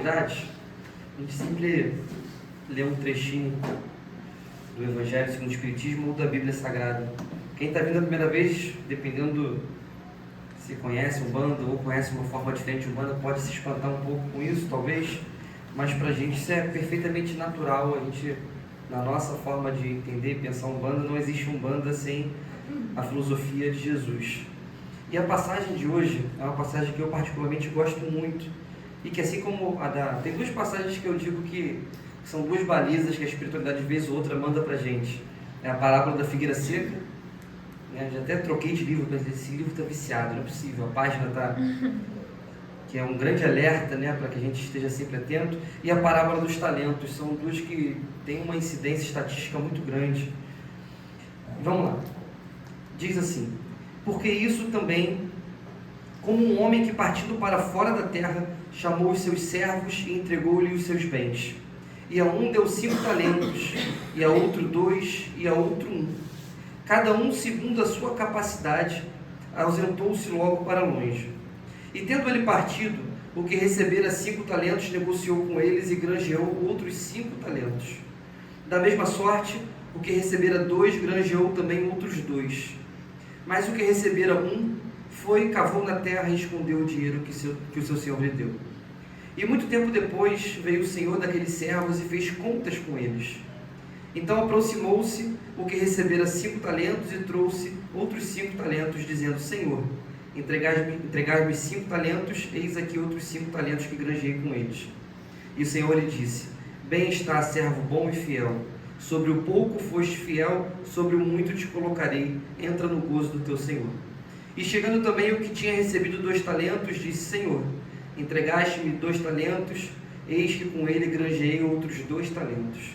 novidade, a gente sempre lê um trechinho do Evangelho segundo o Espiritismo ou da Bíblia Sagrada. Quem está vindo a primeira vez, dependendo se conhece Umbanda ou conhece uma forma diferente de Umbanda, pode se espantar um pouco com isso, talvez, mas para a gente isso é perfeitamente natural. A gente, na nossa forma de entender e pensar Umbanda, não existe Umbanda sem a filosofia de Jesus. E a passagem de hoje é uma passagem que eu particularmente gosto muito, e que assim como a da... Tem duas passagens que eu digo que são duas balizas que a espiritualidade de vez ou outra manda pra gente. É a parábola da figueira seca, né? Já até troquei de livro, mas esse livro está viciado, não é possível, a página está... que é um grande alerta, né, para que a gente esteja sempre atento. E a parábola dos talentos, são duas que têm uma incidência estatística muito grande. Vamos lá. Diz assim: porque isso também, como um homem que partindo para fora da terra, chamou os seus servos e entregou-lhe os seus bens. E a um deu 5 talentos, e a outro 2, e a outro 1. Cada um segundo a sua capacidade, ausentou-se logo para longe. E tendo ele partido, o que recebera 5 talentos negociou com eles e granjeou outros 5 talentos. Da mesma sorte, o que recebera 2 granjeou também outros 2. Mas o que recebera 1 foi, cavou na terra e escondeu o dinheiro que o seu senhor lhe deu. E muito tempo depois veio o senhor daqueles servos e fez contas com eles. Então aproximou-se o que recebera 5 talentos e trouxe outros 5 talentos, dizendo: Senhor, entregai-me 5 talentos, eis aqui outros 5 talentos que granjei com eles. E o Senhor lhe disse: Bem está, servo bom e fiel. Sobre o pouco foste fiel, sobre o muito te colocarei. Entra no gozo do teu Senhor. E chegando também o que tinha recebido 2 talentos, disse: Senhor, entregaste-me 2 talentos, eis que com ele granjeei outros 2 talentos.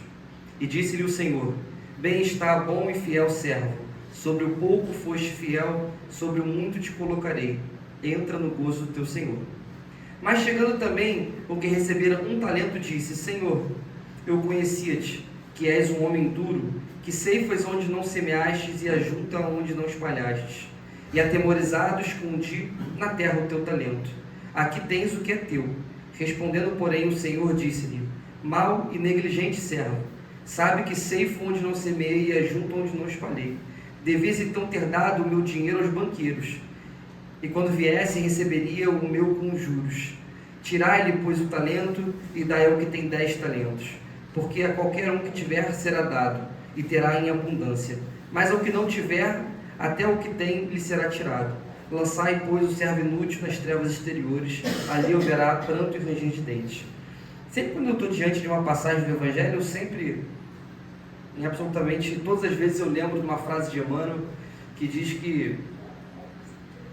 E disse-lhe o Senhor: Bem está, bom e fiel servo. Sobre o pouco foste fiel, sobre o muito te colocarei. Entra no gozo do teu Senhor. Mas chegando também o que recebera 1 talento, disse: Senhor, eu conhecia-te, que és um homem duro, que ceifas onde não semeastes e ajunta onde não espalhastes. E atemorizados escondi na terra o teu talento. Aqui tens o que é teu. Respondendo, porém, o Senhor disse-lhe: Mau e negligente servo, sabe que ceifo onde não semeei e ajunto onde não espalhei. Devias então ter dado o meu dinheiro aos banqueiros, e quando viesse receberia o meu com juros. Tirai-lhe, pois, o talento e dai ao que tem 10 talentos, porque a qualquer um que tiver será dado, e terá em abundância. Mas ao que não tiver, até o que tem lhe será tirado. Lançai, pois, o servo inútil nas trevas exteriores, ali haverá pranto e ranger de dentes. Sempre quando eu estou diante de uma passagem do Evangelho, eu sempre, em absolutamente todas as vezes, eu lembro de uma frase de Emmanuel, que diz que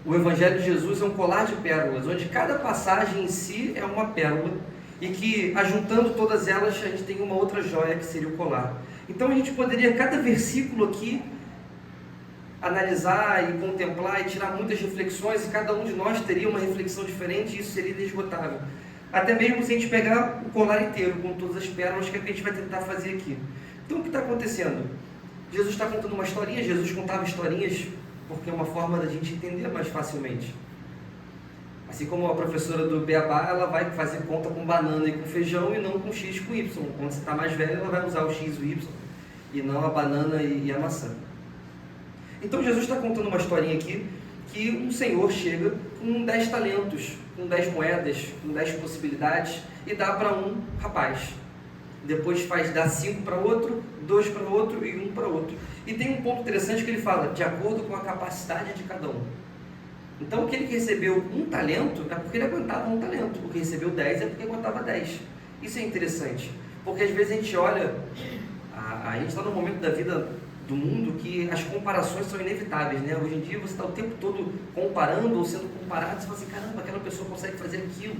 o Evangelho de Jesus é um colar de pérolas, onde cada passagem em si é uma pérola, e que, ajuntando todas elas, a gente tem uma outra joia, que seria o colar. Então a gente poderia, cada versículo aqui, analisar e contemplar e tirar muitas reflexões, e cada um de nós teria uma reflexão diferente, e isso seria inesgotável. Até mesmo se a gente pegar o colar inteiro, com todas as pérolas, que a gente vai tentar fazer aqui. Então o que está acontecendo? Jesus está contando uma historinha. Jesus contava historinhas porque é uma forma da gente entender mais facilmente. Assim como a professora do Beabá, ela vai fazer conta com banana e com feijão e não com X com Y. Quando você está mais velho, ela vai usar o X e o Y e não a banana e a maçã. Então Jesus está contando uma historinha aqui, que um senhor chega com 10 talentos, com 10 moedas, com 10 possibilidades, e dá para um rapaz. Depois dá 5 para outro, 2 para outro e 1 para outro. E tem um ponto interessante que ele fala: de acordo com a capacidade de cada um. Então aquele que recebeu 1 talento é porque ele aguentava 1 talento, o que recebeu 10 é porque aguentava 10. Isso é interessante, porque às vezes a gente olha, a gente está num momento da vida do mundo que as comparações são inevitáveis, né? Hoje em dia você está o tempo todo comparando ou sendo comparado, você fala assim: caramba, aquela pessoa consegue fazer aquilo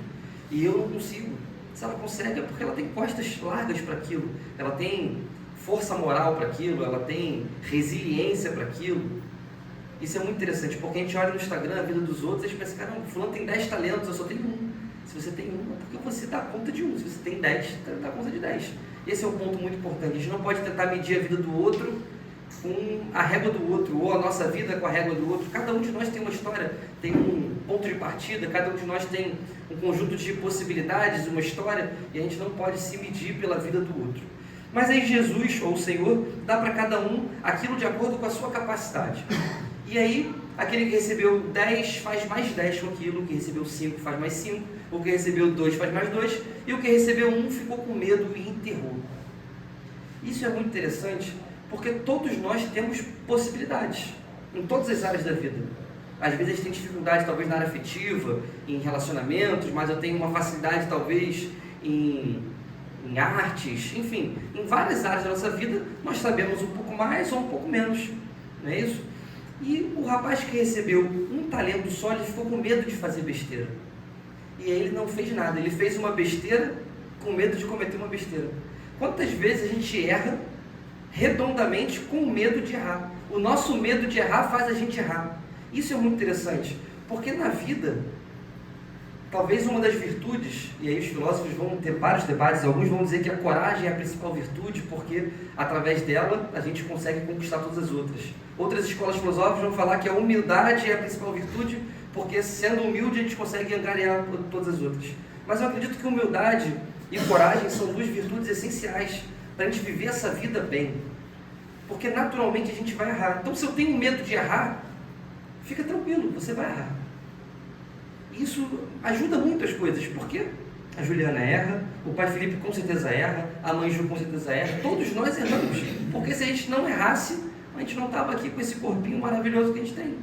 e eu não consigo. Se ela consegue é porque ela tem costas largas para aquilo, ela tem força moral para aquilo, ela tem resiliência para aquilo. Isso é muito interessante, porque a gente olha no Instagram a vida dos outros e a gente pensa: caramba, fulano tem 10 talentos, eu só tenho 1. Se você tem 1, é porque você dá conta de 1. Se você tem 10, dá conta de 10. Esse é um ponto muito importante. A gente não pode tentar medir a vida do outro com a régua do outro, ou a nossa vida com a régua do outro. Cada um de nós tem uma história, tem um ponto de partida, cada um de nós tem um conjunto de possibilidades, uma história, e a gente não pode se medir pela vida do outro. Mas aí Jesus, ou o Senhor, dá para cada um aquilo de acordo com a sua capacidade. E aí, aquele que recebeu 10 faz mais 10 com aquilo, o que recebeu 5 faz mais 5, o que recebeu 2 faz mais 2, e o que recebeu 1 ficou com medo e enterrou. Isso é muito interessante, porque todos nós temos possibilidades, em todas as áreas da vida. Às vezes a gente tem dificuldade, talvez, na área afetiva, em relacionamentos, mas eu tenho uma facilidade, talvez, em artes, enfim, em várias áreas da nossa vida, nós sabemos um pouco mais ou um pouco menos, não é isso? E o rapaz que recebeu um talento só, ele ficou com medo de fazer besteira. E aí ele não fez nada, ele fez uma besteira com medo de cometer uma besteira. Quantas vezes a gente erra redondamente com medo de errar? O nosso medo de errar faz a gente errar. Isso é muito interessante, porque na vida, talvez uma das virtudes, e aí os filósofos vão ter vários debates, alguns vão dizer que a coragem é a principal virtude, porque através dela a gente consegue conquistar todas as outras. Outras escolas filosóficas vão falar que a humildade é a principal virtude, porque sendo humilde a gente consegue angariar todas as outras. Mas eu acredito que humildade e coragem são duas virtudes essenciais para a gente viver essa vida bem, porque naturalmente a gente vai errar. Então, se eu tenho medo de errar, fica tranquilo, você vai errar. Isso ajuda muito as coisas, porque a Juliana erra, o pai Felipe com certeza erra, a mãe Ju com certeza erra, todos nós erramos, porque se a gente não errasse, a gente não estava aqui com esse corpinho maravilhoso que a gente tem,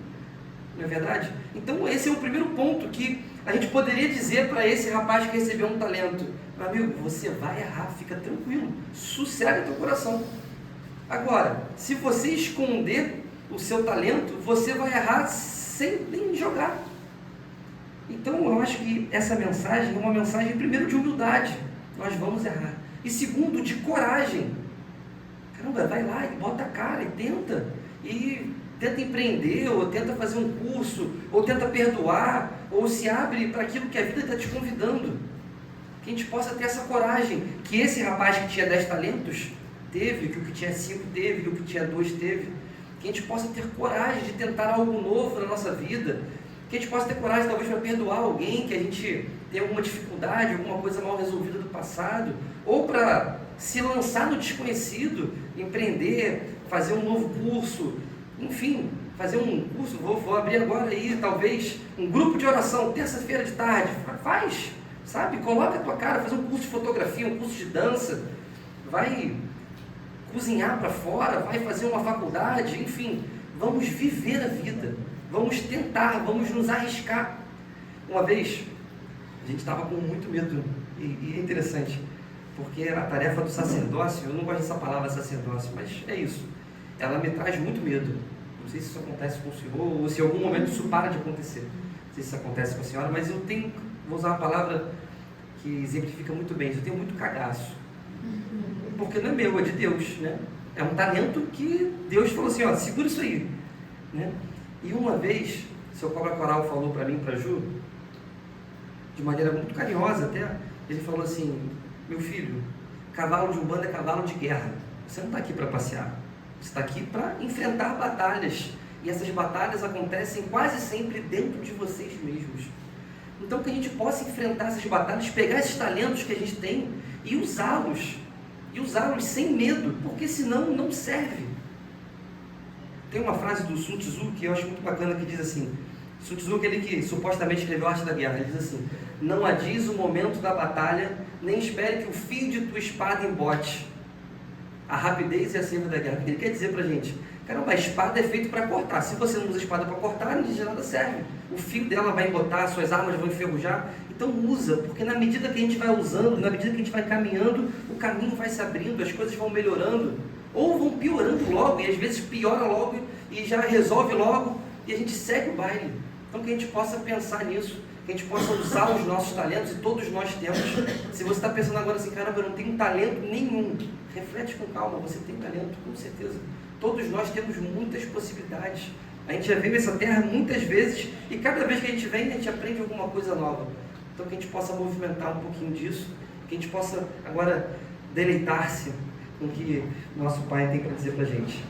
não é verdade? Então esse é o primeiro ponto que a gente poderia dizer para esse rapaz que recebeu um talento: meu amigo, você vai errar, fica tranquilo, sossega teu coração. Agora, se você esconder o seu talento, você vai errar sem nem jogar. Então eu acho que essa mensagem é uma mensagem, primeiro, de humildade, nós vamos errar, e segundo, de coragem. Caramba, vai lá e bota a cara e tenta empreender, ou tenta fazer um curso, ou tenta perdoar, ou se abre para aquilo que a vida está te convidando. Que a gente possa ter essa coragem, que esse rapaz que tinha 10 talentos teve, que o que tinha 5 teve, que o que tinha 2 teve. Que a gente possa ter coragem de tentar algo novo na nossa vida, que a gente possa ter coragem talvez para perdoar alguém, que a gente tem alguma dificuldade, alguma coisa mal resolvida do passado, ou para se lançar no desconhecido, empreender, fazer um novo curso, enfim, fazer um curso. Vou abrir agora aí, talvez, um grupo de oração, terça-feira de tarde, faz, sabe, coloca a tua cara, faz um curso de fotografia, um curso de dança, vai cozinhar para fora, vai fazer uma faculdade, enfim, vamos viver a vida, vamos tentar, vamos nos arriscar. Uma vez, a gente estava com muito medo, e é interessante, porque a tarefa do sacerdócio, eu não gosto dessa palavra sacerdócio, mas é isso, ela me traz muito medo. Não sei se isso acontece com o senhor, ou se em algum momento isso para de acontecer. Não sei se isso acontece com a senhora, mas eu tenho, vou usar uma palavra que exemplifica muito bem, eu tenho muito cagaço. Porque não é meu, é de Deus, né? É um talento que Deus falou assim, ó, segura isso aí, né? E uma vez, o seu Cobra Coral falou para mim, para Ju, de maneira muito carinhosa até, ele falou assim: meu filho, cavalo de Umbanda é cavalo de guerra, você não está aqui para passear, você está aqui para enfrentar batalhas, e essas batalhas acontecem quase sempre dentro de vocês mesmos. Então que a gente possa enfrentar essas batalhas, pegar esses talentos que a gente tem e usá-los sem medo, porque senão não serve. Tem uma frase do Sun Tzu que eu acho muito bacana, que diz assim, Sun Tzu, aquele que supostamente escreveu a Arte da Guerra, ele diz assim: não adies o momento da batalha, nem espere que o fio de tua espada embote. A rapidez é a seiva da guerra. O que ele quer dizer pra gente? Caramba, a espada é feita para cortar. Se você não usa a espada para cortar, de nada serve. O fio dela vai embotar, suas armas vão enferrujar. Então usa, porque na medida que a gente vai usando, na medida que a gente vai caminhando, o caminho vai se abrindo, as coisas vão melhorando, ou vão piorando logo, e às vezes piora logo, e já resolve logo, e a gente segue o baile. Então que a gente possa pensar nisso, que a gente possa usar os nossos talentos, e todos nós temos. Se você está pensando agora assim, caramba, eu não tenho talento nenhum, reflete com calma, você tem talento, com certeza. Todos nós temos muitas possibilidades. A gente já veio nessa terra muitas vezes, e cada vez que a gente vem, a gente aprende alguma coisa nova. Então que a gente possa movimentar um pouquinho disso, que a gente possa agora deleitar-se com o que nosso Pai tem para dizer para a gente.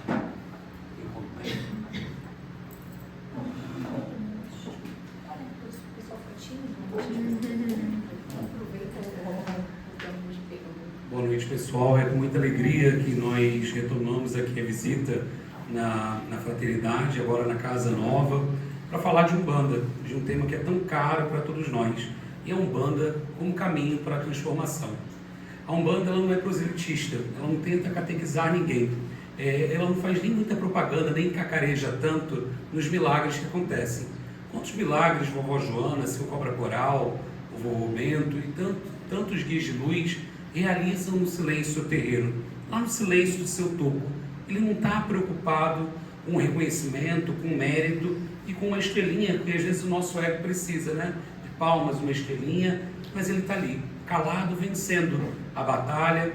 Boa noite, pessoal. É com muita alegria que nós retornamos aqui a visita na Fraternidade, agora na Casa Nova, para falar de Umbanda, de um tema que é tão caro para todos nós. E a Umbanda como caminho para a transformação. A Umbanda ela não é proselitista, ela não tenta catequizar ninguém. Ela não faz nem muita propaganda, nem cacareja tanto nos milagres que acontecem. Quantos milagres vovó Joana, seu cobra coral, o vovô Bento e tantos guias de luz realizam no silêncio do terreiro, lá no silêncio do seu toco. Ele não está preocupado com reconhecimento, com mérito e com uma estrelinha, porque às vezes o nosso ego precisa, né? De palmas, uma estrelinha, mas ele está ali, calado, vencendo a batalha,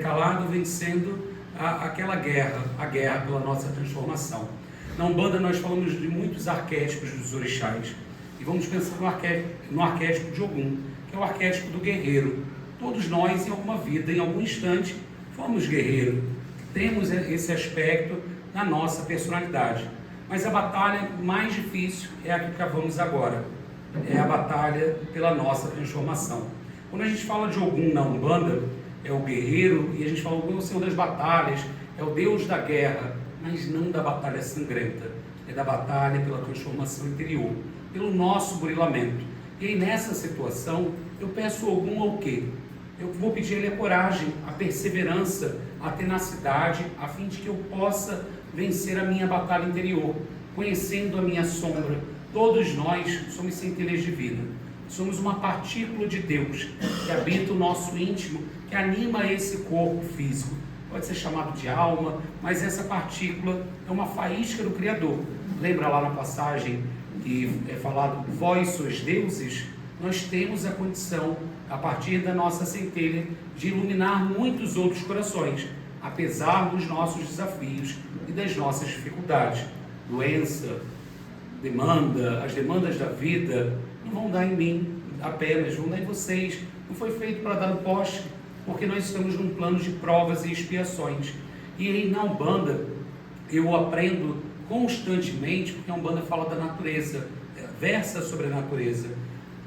calado, vencendo aquela guerra, a guerra pela nossa transformação. Na Umbanda nós falamos de muitos arquétipos dos orixás e vamos pensar no arquétipo de Ogum, que é o arquétipo do guerreiro. Todos nós, em alguma vida, em algum instante, fomos guerreiros. Temos esse aspecto na nossa personalidade. Mas a batalha mais difícil é a que cavamos agora. É a batalha pela nossa transformação. Quando a gente fala de Ogum na Umbanda, é o guerreiro, e a gente fala, o Senhor das batalhas, é o Deus da guerra, mas não da batalha sangrenta. É da batalha pela transformação interior, pelo nosso burilamento. E aí, nessa situação, eu peço Ogum ao quê? Eu vou pedir a ele a coragem, a perseverança, a tenacidade, a fim de que eu possa vencer a minha batalha interior, conhecendo a minha sombra. Todos nós somos centelhas divinas, somos uma partícula de Deus que habita o nosso íntimo, que anima esse corpo físico. Pode ser chamado de alma, mas essa partícula é uma faísca do Criador. Lembra lá na passagem que é falado, vós sois deuses? Nós temos a condição, a partir da nossa centelha, de iluminar muitos outros corações, apesar dos nossos desafios e das nossas dificuldades. Doença, demanda, as demandas da vida não vão dar em mim apenas, vão dar em vocês. Não foi feito para dar no poste, porque nós estamos num plano de provas e expiações. E aí na Umbanda eu aprendo constantemente, porque a Umbanda fala da natureza, versa sobre a natureza,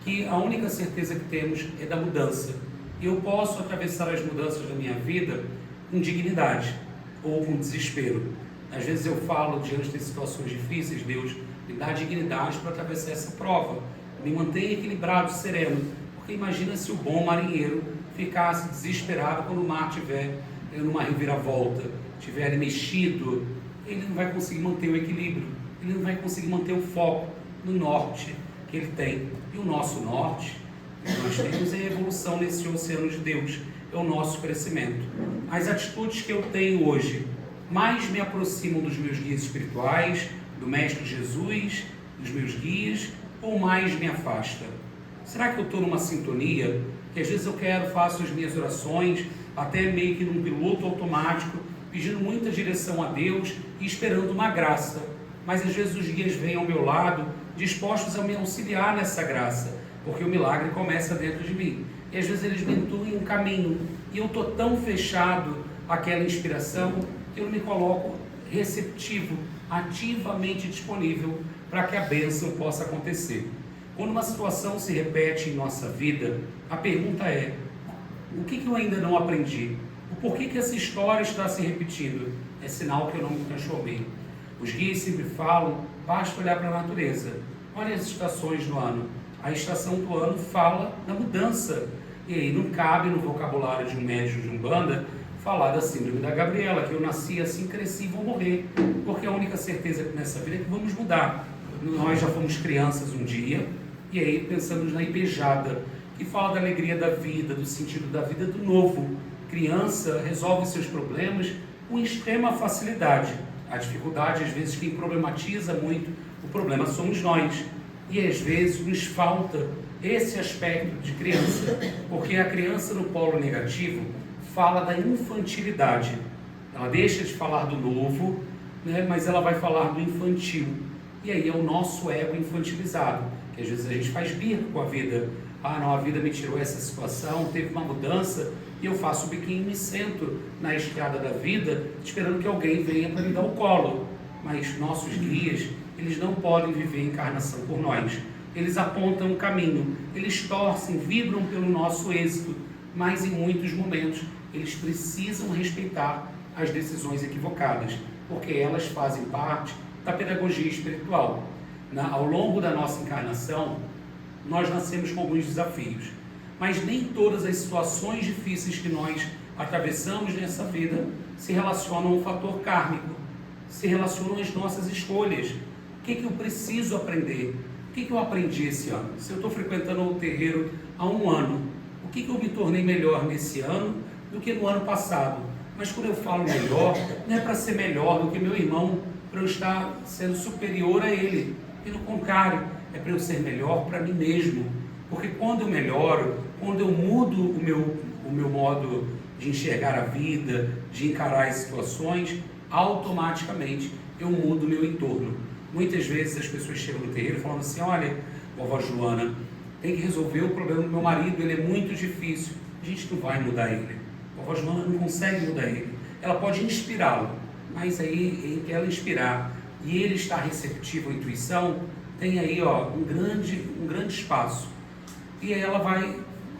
que a única certeza que temos é da mudança. E eu posso atravessar as mudanças da minha vida com dignidade ou com desespero. Às vezes eu falo, diante de situações difíceis, Deus me dá dignidade para atravessar essa prova, me mantenha equilibrado, sereno, porque imagina se o bom marinheiro ficasse desesperado quando o mar estiver numa reviravolta, estiver mexido, ele não vai conseguir manter o equilíbrio, ele não vai conseguir manter o foco no norte que ele tem. E o nosso norte, que nós temos, é a evolução nesse oceano de Deus, é o nosso crescimento. As atitudes que eu tenho hoje mais me aproximam dos meus guias espirituais, do Mestre Jesus, dos meus guias, ou mais me afasta? Será que eu estou numa sintonia, que às vezes eu faço as minhas orações, até meio que num piloto automático, pedindo muita direção a Deus e esperando uma graça, mas às vezes os guias vêm ao meu lado, dispostos a me auxiliar nessa graça, porque o milagre começa dentro de mim. E às vezes eles me intuem um caminho, e eu estou tão fechado àquela inspiração, que eu não me coloco receptivo, ativamente disponível para que a bênção possa acontecer. Quando uma situação se repete em nossa vida, a pergunta é, o que eu ainda não aprendi? O porquê que essa história está se repetindo? É sinal que eu não me transformei. Os guias sempre falam, basta olhar para a natureza. Olha as estações do ano. A estação do ano fala da mudança. E aí não cabe no vocabulário de um médium de Umbanda falar da síndrome da Gabriela, que eu nasci assim, cresci e vou morrer. Porque a única certeza nessa vida é que vamos mudar. Nós já fomos crianças um dia, e aí pensamos na Ibejada, que fala da alegria da vida, do sentido da vida do novo. Criança resolve seus problemas com extrema facilidade. A dificuldade, às vezes, quem problematiza muito o problema somos nós. E às vezes nos falta esse aspecto de criança, porque a criança no polo negativo fala da infantilidade. Ela deixa de falar do novo, né, mas ela vai falar do infantil. E aí é o nosso ego infantilizado, que às vezes a gente faz birra com a vida. Ah, não, a vida me tirou essa situação, teve uma mudança, e eu faço o biquinho e me sento na estrada da vida, esperando que alguém venha para me dar o colo. mas nossos guias, eles não podem viver a encarnação por nós. Eles apontam o caminho, eles torcem, vibram pelo nosso êxito, mas em muitos momentos eles precisam respeitar as decisões equivocadas, porque elas fazem parte da pedagogia espiritual. Ao longo da nossa encarnação, nós nascemos com alguns desafios, mas nem todas as situações difíceis que nós atravessamos nessa vida se relacionam ao fator kármico, se relacionam às nossas escolhas. O que eu preciso aprender? O que eu aprendi esse ano? Se eu estou frequentando o terreiro há um ano, o que eu me tornei melhor nesse ano do que no ano passado? Mas quando eu falo melhor, não é para ser melhor do que meu irmão, para eu estar sendo superior a ele. Pelo contrário, é para eu ser melhor para mim mesmo. Porque quando eu melhoro, quando eu mudo o meu modo de enxergar a vida, de encarar as situações, automaticamente eu mudo o meu entorno. Muitas vezes as pessoas chegam no terreiro falando assim: olha, vovó Joana, tem que resolver o problema do meu marido, ele é muito difícil. A gente não vai mudar ele. A vovó Joana não consegue mudar ele. Ela pode inspirá-lo, mas aí, entre ela inspirar e ele estar receptivo à intuição, tem aí um grande espaço. E aí ela vai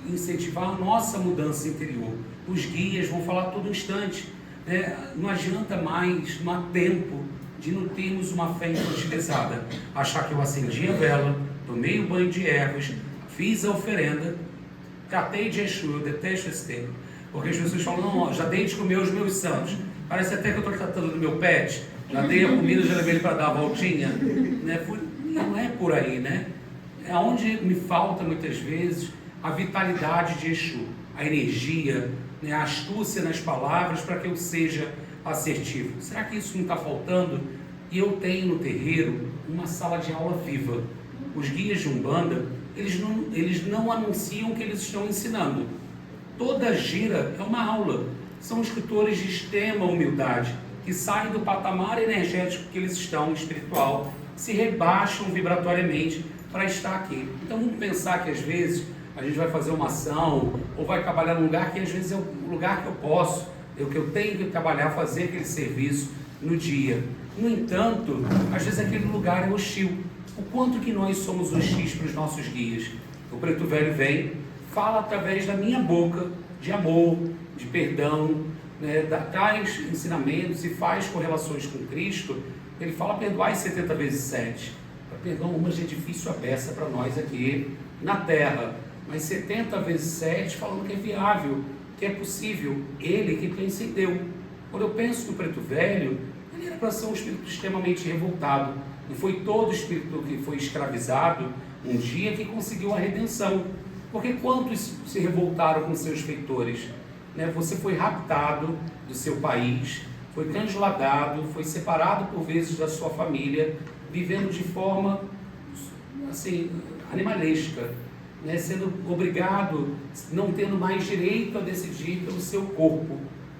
incentivar a nossa mudança interior. Os guias vão falar a todo instante, né? Não adianta mais, não há tempo de não termos uma fé infantilizada. Achar que eu acendi a vela, tomei o banho de ervas, fiz a oferenda, catei de Exu, eu detesto esse termo, porque as pessoas falam: não, já dei de comer os meus santos. Parece até que eu estou tratando do meu pet, já dei a comida, já levei ele para dar a voltinha, né? Não é por aí, né? É onde me falta muitas vezes a vitalidade de Exu, a energia, né? A astúcia nas palavras para que eu seja assertivo. Será que isso não está faltando? E eu tenho no terreiro uma sala de aula viva. Os guias de Umbanda, eles não anunciam o que eles estão ensinando. Toda gira é uma aula. São escritores de extrema humildade, que saem do patamar energético que eles estão, espiritual, se rebaixam vibratoriamente para estar aqui. Então vamos pensar que às vezes a gente vai fazer uma ação, ou vai trabalhar num lugar que às vezes é o lugar que eu posso, é o que eu tenho que trabalhar, fazer aquele serviço no dia. No entanto, às vezes aquele lugar é hostil. O quanto que nós somos hostis para os nossos guias? O Preto Velho vem, fala através da minha boca de amor, de perdão, né, traz ensinamentos e faz correlações com Cristo. Ele fala: perdoai 70 vezes 7. Perdão, uma é difícil a beça para nós aqui na Terra, mas 70 vezes 7 falando que é viável, que é possível. Ele que transcendeu. Quando eu penso no Preto Velho, ele era para ser um espírito extremamente revoltado. Não foi todo espírito que foi escravizado um dia que conseguiu a redenção. Porque quantos se revoltaram com seus feitores? Né? Você foi raptado do seu país, foi transladado, foi separado por vezes da sua família, vivendo de forma assim, animalesca, né? Sendo obrigado, não tendo mais direito a decidir pelo seu corpo.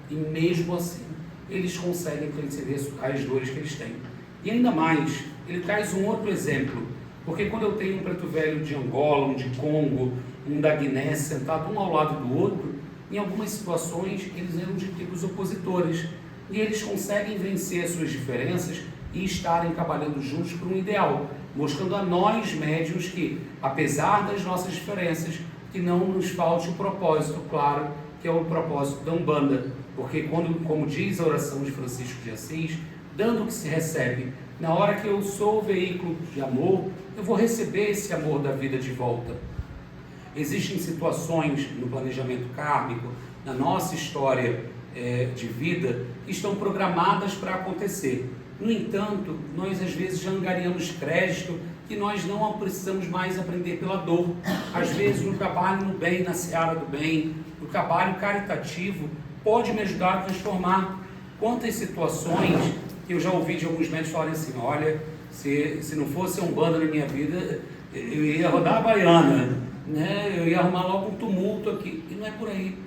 E mesmo assim, eles conseguem transcender as dores que eles têm. E ainda mais, ele traz um outro exemplo, porque quando eu tenho um Preto Velho de Angola, um de Congo, um da Guiné, sentado um ao lado do outro, em algumas situações eles eram de tribos opositores, e eles conseguem vencer as suas diferenças e estarem trabalhando juntos por um ideal, mostrando a nós médiuns que, apesar das nossas diferenças, que não nos falte o propósito, claro, que é o propósito da Umbanda, porque como diz a oração de Francisco de Assis, dando o que se recebe, na hora que eu sou o veículo de amor, eu vou receber esse amor da vida de volta. Existem situações no planejamento kármico, na nossa história de vida, que estão programadas para acontecer. No entanto, nós às vezes já angariamos crédito que nós não precisamos mais aprender pela dor. Às vezes, no trabalho no bem, na seara do bem, no trabalho caritativo, pode me ajudar a transformar. Quantas situações que eu já ouvi de alguns médicos falarem assim: olha, se não fosse Umbanda na minha vida, eu ia rodar a baiana, né? Eu ia arrumar logo um tumulto aqui. E não é por aí.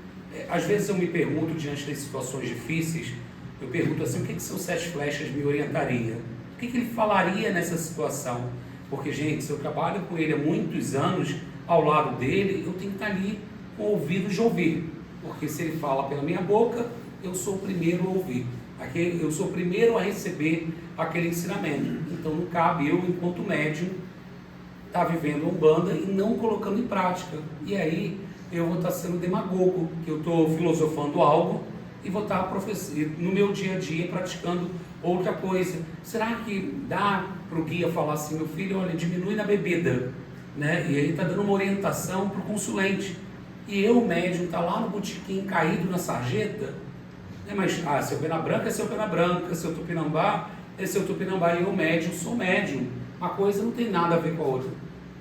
Às vezes eu me pergunto, diante das situações difíceis, eu pergunto assim: o que seu Sete Flechas me orientaria? O que ele falaria nessa situação? Porque, gente, se eu trabalho com ele há muitos anos, ao lado dele, eu tenho que estar ali com ouvidos de ouvir. Porque se ele fala pela minha boca, eu sou o primeiro a ouvir. Aqui eu sou o primeiro a receber aquele ensinamento. Então não cabe eu, enquanto médium, estar vivendo a Umbanda e não colocando em prática. E aí eu vou estar sendo demagogo, que eu estou filosofando algo e vou estar no meu dia a dia praticando outra coisa. Será que dá para o guia falar assim, meu filho, olha, diminui na bebida, né? E aí está dando uma orientação para o consulente. E eu, o médium, está lá no botequim caído na sarjeta, né? Mas, seu pena branca é seu pena branca, seu tupinambá é seu tupinambá. E eu, médium, sou médium. Uma coisa não tem nada a ver com a outra.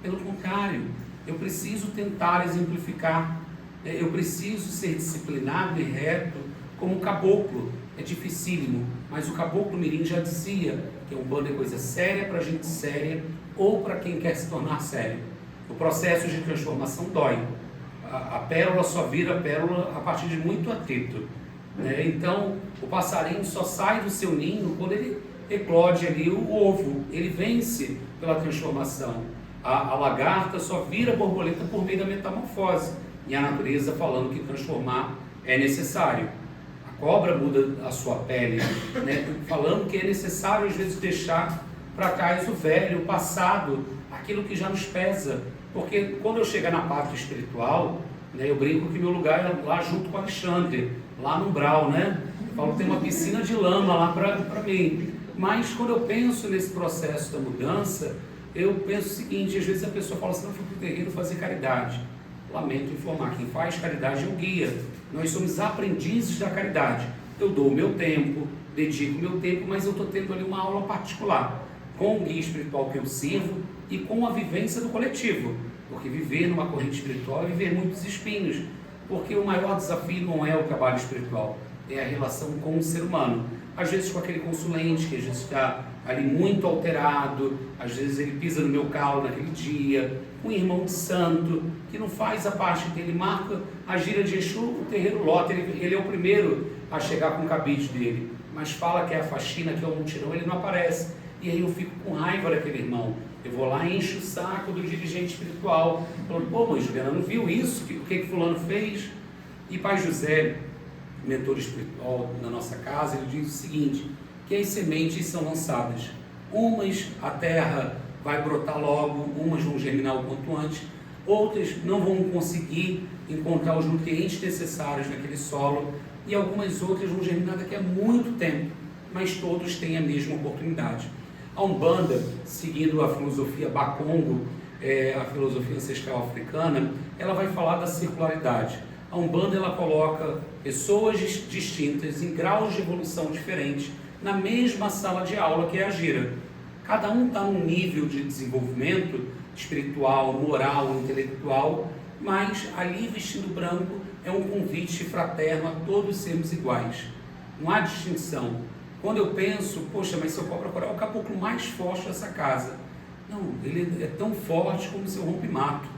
Pelo contrário, eu preciso tentar exemplificar, eu preciso ser disciplinado e reto como o caboclo. É dificílimo, mas o caboclo mirim já dizia que a Umbanda é coisa séria para gente séria ou para quem quer se tornar sério. O processo de transformação dói. A pérola só vira pérola a partir de muito atrito, né? Então, o passarinho só sai do seu ninho quando ele eclode ali o ovo, ele vence pela transformação. A lagarta só vira borboleta por meio da metamorfose, e a natureza falando que transformar é necessário. A cobra muda a sua pele, né? Falando que é necessário às vezes deixar para trás o velho, o passado, aquilo que já nos pesa. Porque quando eu chegar na parte espiritual, né, eu brinco que meu lugar é lá junto com Alexandre, lá no umbral, né? Eu falo que tem uma piscina de lama lá para mim. Mas quando eu penso nesse processo da mudança, eu penso o seguinte, às vezes a pessoa fala assim, não, fui para o terreiro fazer caridade. Lamento informar, quem faz caridade é o guia. Nós somos aprendizes da caridade. Eu dou o meu tempo, dedico o meu tempo, mas eu estou tendo ali uma aula particular com o guia espiritual que eu sirvo e com a vivência do coletivo. Porque viver numa corrente espiritual é viver muitos espinhos. Porque o maior desafio não é o trabalho espiritual, é a relação com o ser humano. Às vezes com aquele consulente que às vezes está ali muito alterado, às vezes ele pisa no meu calo naquele dia, um irmão de santo que não faz a parte dele, marca a gira de Exu, o terreiro lota, ele é o primeiro a chegar com o cabide dele, mas fala que é a faxina, que é o mutirão, ele não aparece, e aí eu fico com raiva daquele irmão. Eu vou lá e encho o saco do dirigente espiritual, falando, pô, mãe Juliana, não viu isso? O que fulano fez? E Pai José, mentor espiritual na nossa casa, ele diz o seguinte, que as sementes são lançadas, umas a terra vai brotar logo, umas vão germinar o quanto antes, outras não vão conseguir encontrar os nutrientes necessários naquele solo, e algumas outras vão germinar daqui a muito tempo, mas todos têm a mesma oportunidade. A Umbanda, seguindo a filosofia Bakongo, a filosofia ancestral africana, ela vai falar da circularidade. A Umbanda ela coloca pessoas distintas, em graus de evolução diferentes, na mesma sala de aula que é a gira. Cada um está num nível de desenvolvimento espiritual, moral, intelectual, mas ali vestindo branco é um convite fraterno a todos sermos iguais. Não há distinção. Quando eu penso, poxa, mas se eu for procurar o caboclo mais forte dessa casa, não, ele é tão forte como o seu rompe-mato.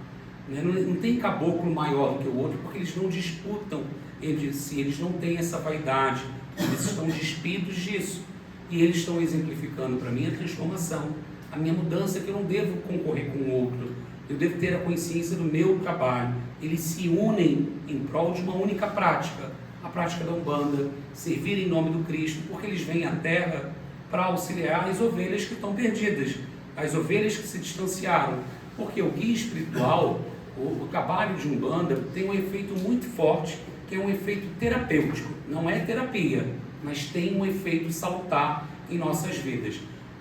Né? Não tem caboclo maior do que o outro, porque eles não disputam entre si, eles não têm essa vaidade, eles estão despidos disso. E eles estão exemplificando para mim a transformação, a minha mudança, que eu não devo concorrer com o outro, eu devo ter a consciência do meu trabalho. Eles se unem em prol de uma única prática, a prática da Umbanda, servir em nome do Cristo, porque eles vêm à Terra para auxiliar as ovelhas que estão perdidas, as ovelhas que se distanciaram, porque o guia espiritual, o trabalho de Umbanda tem um efeito muito forte, que é um efeito terapêutico, não é terapia, mas tem um efeito salutar em nossas vidas.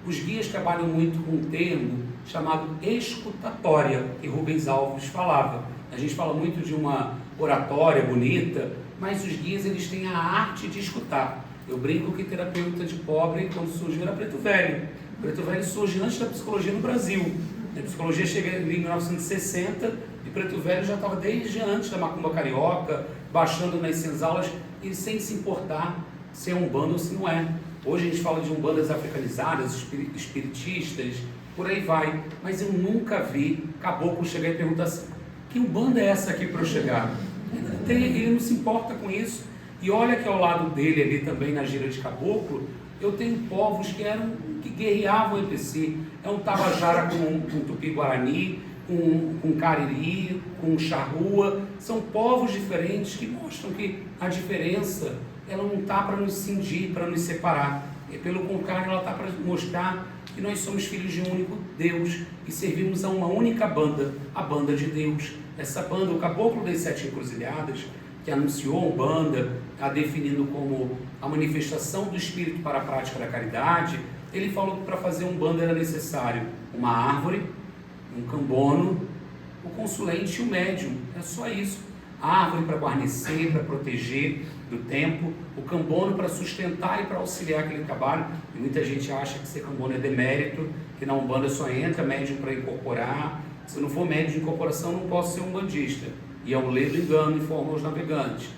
Os guias trabalham muito com um termo chamado escutatória, que Rubens Alves falava. A gente fala muito de uma oratória bonita, mas os guias eles têm a arte de escutar. Eu brinco que terapeuta de pobre, quando surgiu, era Preto Velho. Preto Velho surge antes da psicologia no Brasil. A psicologia chega em 1960 e Preto Velho já estava desde antes da macumba carioca, baixando nas senzalas e sem se importar se é umbanda ou se não é. Hoje a gente fala de umbandas africanizadas, espiritistas, por aí vai. Mas eu nunca vi caboclo chegar e perguntar assim, que umbanda é essa aqui para eu chegar? Ele não se importa com isso. E olha que ao lado dele ali também na gira de caboclo, eu tenho povos que guerreavam entre si. É um Tabajara com Tupi-Guarani, com Cariri, com Charrua, são povos diferentes que mostram que a diferença, ela não está para nos cindir, para nos separar. E pelo contrário, ela está para mostrar que nós somos filhos de um único Deus e servimos a uma única banda, a banda de Deus. Essa banda, o Caboclo das Sete Encruzilhadas, que anunciou a Umbanda, a definindo como a manifestação do Espírito para a prática da caridade, ele falou que para fazer Umbanda era necessário uma árvore, um cambono, o consulente e o médium. É só isso. A árvore para guarnecer, para proteger do tempo, o cambono para sustentar e para auxiliar aquele trabalho. E muita gente acha que ser cambono é demérito, que na Umbanda só entra médium para incorporar. Se eu não for médium de incorporação, não posso ser umbandista. E é um ledo engano, informa os navegantes.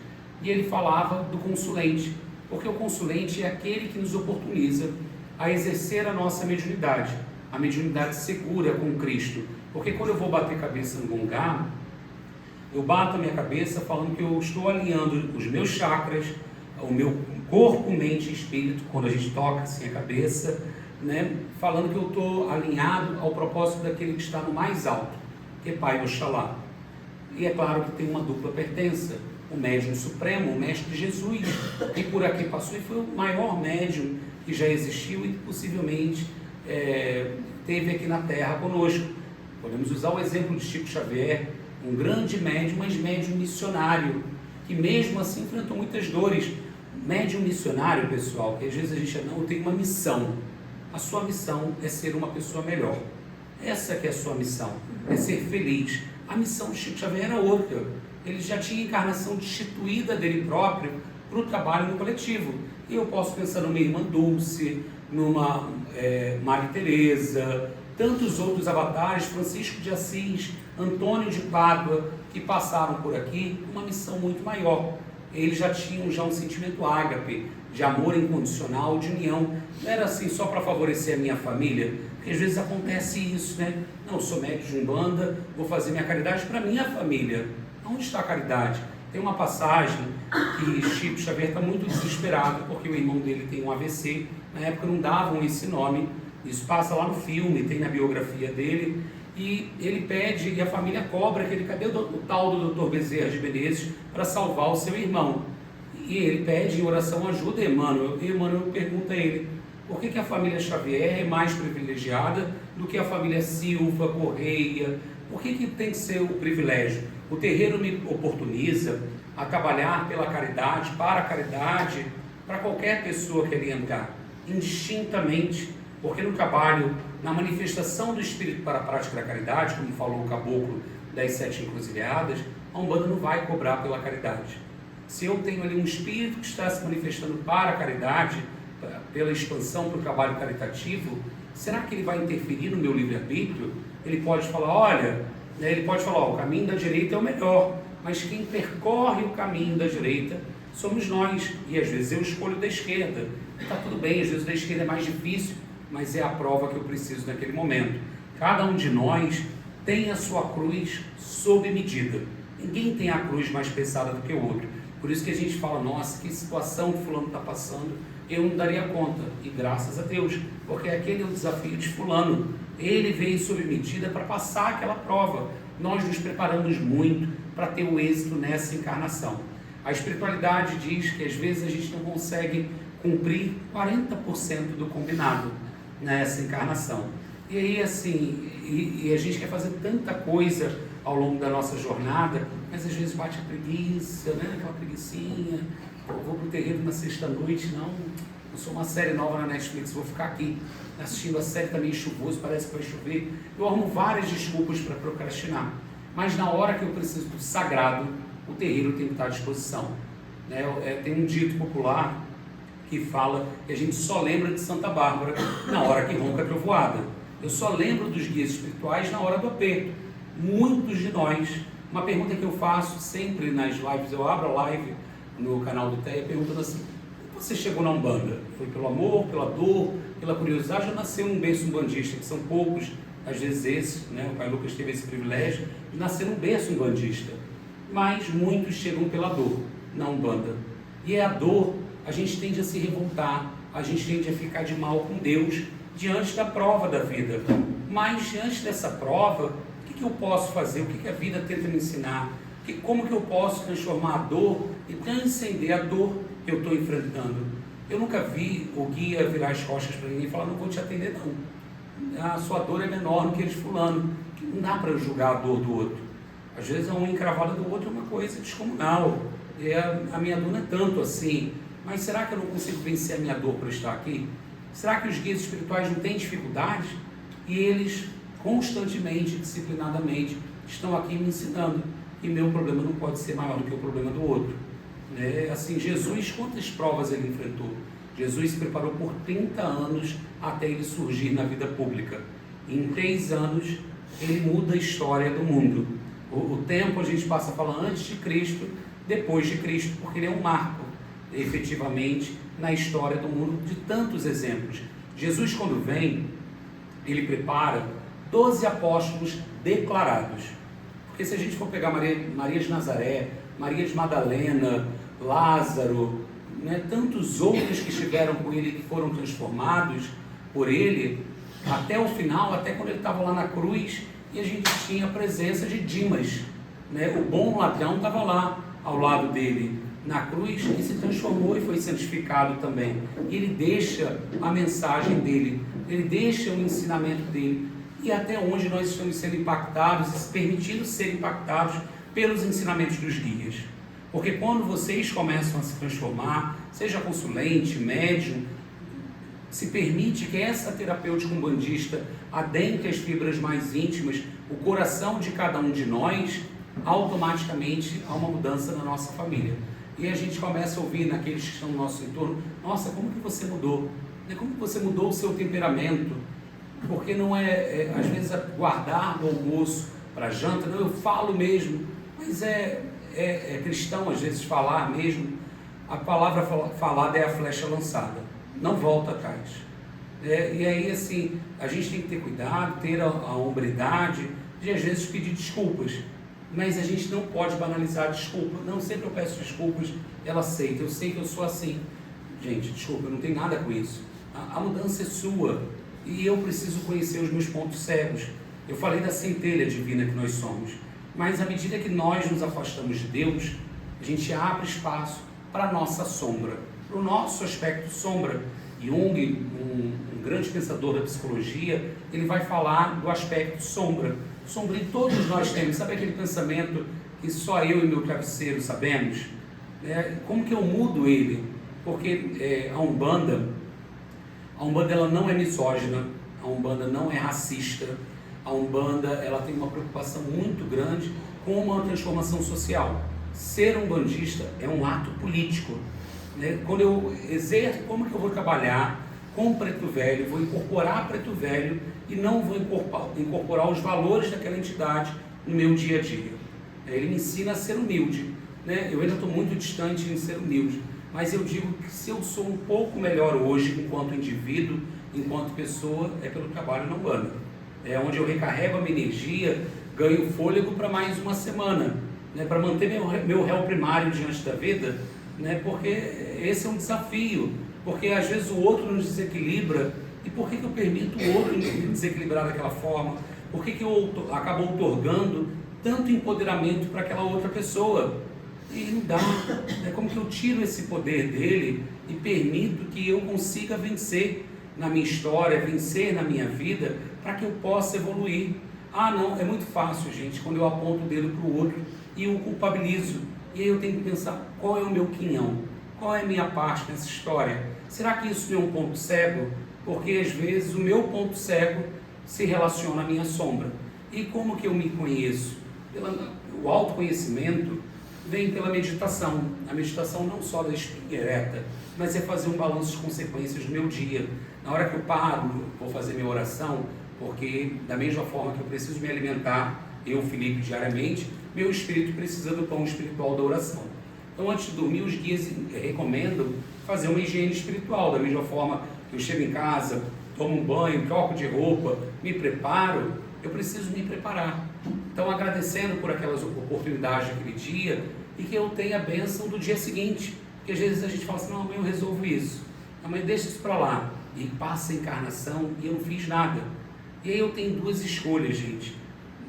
E ele falava do consulente, porque o consulente é aquele que nos oportuniza a exercer a nossa mediunidade, a mediunidade segura com Cristo. Porque quando eu vou bater cabeça no gongá, eu bato a minha cabeça falando que eu estou alinhando os meus chakras, o meu corpo, mente e espírito, quando a gente toca assim a cabeça, né? Falando que eu estou alinhado ao propósito daquele que está no mais alto, que é Pai Oxalá. E é claro que tem uma dupla pertença, o médium supremo, o Mestre Jesus, que por aqui passou e foi o maior médium que já existiu e possivelmente teve aqui na Terra conosco. Podemos usar o exemplo de Chico Xavier, um grande médium, mas médium missionário, que mesmo assim enfrentou muitas dores. Médium missionário, pessoal, que às vezes a gente não tem uma missão. A sua missão é ser uma pessoa melhor. Essa que é a sua missão, é ser feliz. A missão de Chico Xavier era outra. Ele já tinha encarnação destituída dele próprio para o trabalho no coletivo. E eu posso pensar numa irmã Dulce, numa Maria Teresa, tantos outros avatares, Francisco de Assis, Antônio de Pádua, que passaram por aqui com uma missão muito maior. Eles já tinham um sentimento ágape, de amor incondicional, de união. Não era assim só para favorecer a minha família, porque às vezes acontece isso, né? Não, eu sou médium de Umbanda, vou fazer minha caridade para minha família. Onde está a caridade? Tem uma passagem que Chico Xavier está muito desesperado, porque o irmão dele tem um AVC, na época não davam esse nome, isso passa lá no filme, tem na biografia dele, e ele pede, e a família cobra, que ele, cadê o tal do Dr. Bezerra de Menezes para salvar o seu irmão? E ele pede em oração ajuda a Emmanuel, e Emmanuel pergunta a ele, por que a família Xavier é mais privilegiada do que a família Silva, Correia? Por que tem que ser o privilégio? O terreiro me oportuniza a trabalhar pela caridade, para a caridade, para qualquer pessoa que ele entrar, indistintamente, porque no trabalho, na manifestação do Espírito para a prática da caridade, como falou o Caboclo das Sete Encruzilhadas, a Umbanda não vai cobrar pela caridade. Se eu tenho ali um Espírito que está se manifestando para a caridade, pela expansão para o trabalho caritativo, será que ele vai interferir no meu livre-arbítrio? Ele pode falar, olha, ele pode falar, o caminho da direita é o melhor, mas quem percorre o caminho da direita somos nós, e às vezes eu escolho da esquerda. Está tudo bem, às vezes o da esquerda é mais difícil, mas é a prova que eu preciso naquele momento. Cada um de nós tem a sua cruz sob medida. Ninguém tem a cruz mais pesada do que o outro. Por isso que a gente fala, nossa, que situação que fulano está passando, eu não daria conta. E graças a Deus, porque aquele é o desafio de fulano. Ele veio sob medida para passar aquela prova. Nós nos preparamos muito para ter o êxito nessa encarnação. A espiritualidade diz que às vezes a gente não consegue cumprir 40% do combinado nessa encarnação. E aí assim, e a gente quer fazer tanta coisa ao longo da nossa jornada, mas às vezes bate a preguiça, né? Aquela preguicinha, vou pro terreiro na sexta-noite, não sou uma série nova na Netflix, vou ficar aqui assistindo a série, tá meio chuvoso, parece que vai chover. Eu arrumo várias desculpas para procrastinar, mas na hora que eu preciso do sagrado, o terreiro tem que estar à disposição. Tem um dito popular que fala que a gente só lembra de Santa Bárbara na hora que ronca a trovoada. Eu só lembro dos guias espirituais na hora do aperto. Muitos de nós, uma pergunta que eu faço sempre nas lives, eu abro a live no canal do TEA perguntando assim, você chegou na Umbanda? Foi pelo amor, pela dor, pela curiosidade, ou nasceu um berço umbandista, que são poucos, às vezes esses, né? O Pai Lucas teve esse privilégio de nascer um berço umbandista, mas muitos chegam pela dor na Umbanda. E é a dor, a gente tende a se revoltar, a gente tende a ficar de mal com Deus diante da prova da vida. Mas diante dessa prova, o que eu posso fazer? O que a vida tenta me ensinar? Como que eu posso transformar a dor e transcender a dor que eu estou enfrentando? Eu nunca vi o guia virar as costas para ninguém e falar, não vou te atender não. A sua dor é menor do que a de fulano. Não dá para julgar a dor do outro. Às vezes a unha encravada do outro é uma coisa descomunal. A minha dor não é tanto assim. Mas será que eu não consigo vencer a minha dor para estar aqui? Será que os guias espirituais não têm dificuldades? E eles constantemente, disciplinadamente, estão aqui me ensinando. E meu problema não pode ser maior do que o problema do outro. Assim, Jesus, quantas provas ele enfrentou? Jesus se preparou por 30 anos até ele surgir na vida pública. Em 3 anos, ele muda a história do mundo. O tempo a gente passa a falar antes de Cristo, depois de Cristo, porque ele é um marco, efetivamente, na história do mundo, de tantos exemplos. Jesus, quando vem, ele prepara 12 apóstolos declarados. Porque se a gente for pegar Maria de Nazaré, Maria de Madalena, Lázaro, tantos outros que estiveram com ele, que foram transformados por ele, até o final, até quando ele estava lá na cruz, e a gente tinha a presença de Dimas, o bom ladrão estava lá ao lado dele, na cruz, e se transformou e foi santificado também. E ele deixa a mensagem dele, ele deixa o ensinamento dele, e até onde nós estamos sendo impactados, permitindo ser impactados pelos ensinamentos dos guias. Porque quando vocês começam a se transformar, seja consulente, médium, se permite que essa terapêutica umbandista adentre as fibras mais íntimas, o coração de cada um de nós, automaticamente há uma mudança na nossa família. E a gente começa a ouvir naqueles que estão no nosso entorno, nossa, como que você mudou? Como que você mudou o seu temperamento? Porque não às vezes, guardar do almoço para janta, não, eu falo mesmo, mas é cristão às vezes falar mesmo. A palavra falada é a flecha lançada, não volta atrás. E aí assim, a gente tem que ter cuidado, ter a hombridade de às vezes pedir desculpas, mas a gente não pode banalizar a desculpa. Não, sempre eu peço desculpas, ela aceita, eu sei que eu sou assim. Gente, desculpa, eu não tenho nada com isso. A mudança é sua, e eu preciso conhecer os meus pontos cegos. Eu falei da centelha divina que nós somos, mas à medida que nós nos afastamos de Deus, a gente abre espaço para a nossa sombra, para o nosso aspecto sombra. Jung, um grande pensador da psicologia, ele vai falar do aspecto sombra. Sombrio todos nós temos. Sabe aquele pensamento que só eu e meu travesseiro sabemos? Como que eu mudo ele? Porque a Umbanda ela não é misógina, a Umbanda não é racista, a Umbanda ela tem uma preocupação muito grande com uma transformação social. Ser umbandista é um ato político. Quando eu exerço, como que eu vou trabalhar com Preto Velho, vou incorporar Preto Velho e não vou incorporar os valores daquela entidade no meu dia a dia. Ele me ensina a ser humilde. Eu ainda estou muito distante em ser humilde, mas eu digo que se eu sou um pouco melhor hoje enquanto indivíduo, enquanto pessoa, é pelo trabalho na Umbanda. É onde eu recarrego a minha energia, ganho fôlego para mais uma semana, para manter meu réu primário diante da vida, porque esse é um desafio, porque às vezes o outro nos desequilibra. E por que eu permito o outro me desequilibrar daquela forma? Por que eu acabo outorgando tanto empoderamento para aquela outra pessoa? E não dá. Como que eu tiro esse poder dele e permito que eu consiga vencer na minha história, vencer na minha vida, para que eu possa evoluir? Ah, não, é muito fácil, gente, quando eu aponto o dedo para o outro e o culpabilizo. E aí eu tenho que pensar, qual é o meu quinhão? Qual é a minha parte nessa história? Será que isso é um ponto cego? Porque às vezes o meu ponto cego se relaciona à minha sombra. E como que eu me conheço? O autoconhecimento vem pela meditação. A meditação não só da espinha ereta, mas é fazer um balanço de consequências do meu dia. Na hora que eu paro, vou fazer minha oração, porque da mesma forma que eu preciso me alimentar, eu, Felipe, diariamente, meu espírito precisa do pão espiritual da oração. Então, antes de dormir, os guias recomendam fazer uma higiene espiritual, da mesma forma que eu chego em casa, tomo um banho, troco de roupa, me preparo, eu preciso me preparar. Então, agradecendo por aquelas oportunidades daquele dia e que eu tenha a bênção do dia seguinte. Porque às vezes a gente fala assim, não, amanhã eu resolvo isso, amanhã deixa isso para lá. E passa a encarnação e eu não fiz nada. E aí eu tenho duas escolhas, gente,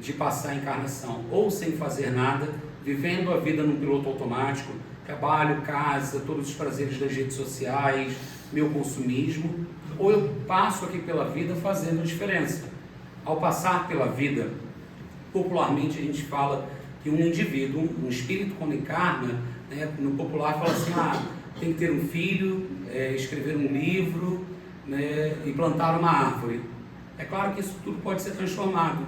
de passar a encarnação. Ou sem fazer nada, vivendo a vida num piloto automático, trabalho, casa, todos os prazeres das redes sociais, meu consumismo, ou eu passo aqui pela vida fazendo a diferença. Ao passar pela vida, popularmente a gente fala que um indivíduo, um espírito quando encarna, né, no popular fala assim, tem que ter um filho, escrever um livro, né, e plantar uma árvore. É claro que isso tudo pode ser transformado.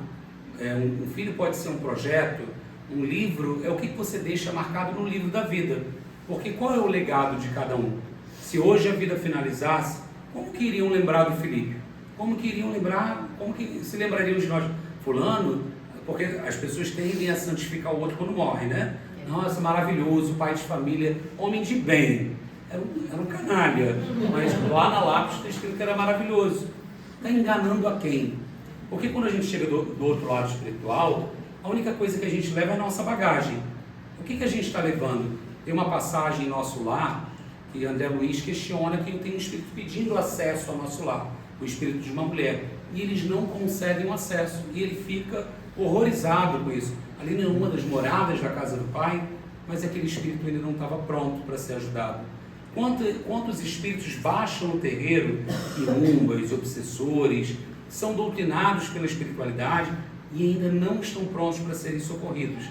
Um filho pode ser um projeto, um livro é o que você deixa marcado no livro da vida. Porque qual é o legado de cada um? Se hoje a vida finalizasse, como que iriam lembrar do Felipe? Como que iriam lembrar, como que se lembrariam de nós? Fulano, porque as pessoas tendem a santificar o outro quando morre, né? Nossa, maravilhoso, pai de família, homem de bem. Era um canalha, mas lá na lápis está escrito que era maravilhoso. Está enganando a quem? Porque quando a gente chega do outro lado espiritual, a única coisa que a gente leva é a nossa bagagem. O que a gente está levando? Tem uma passagem em Nosso Lar, que André Luiz questiona que tem um espírito pedindo acesso ao nosso lar, o espírito de uma mulher, e eles não concedem o acesso, e ele fica horrorizado com isso. Ali não é uma das moradas da casa do pai, mas aquele espírito ainda não estava pronto para ser ajudado. Quantos espíritos baixam no terreiro, quiumbas, obsessores, são doutrinados pela espiritualidade e ainda não estão prontos para serem socorridos.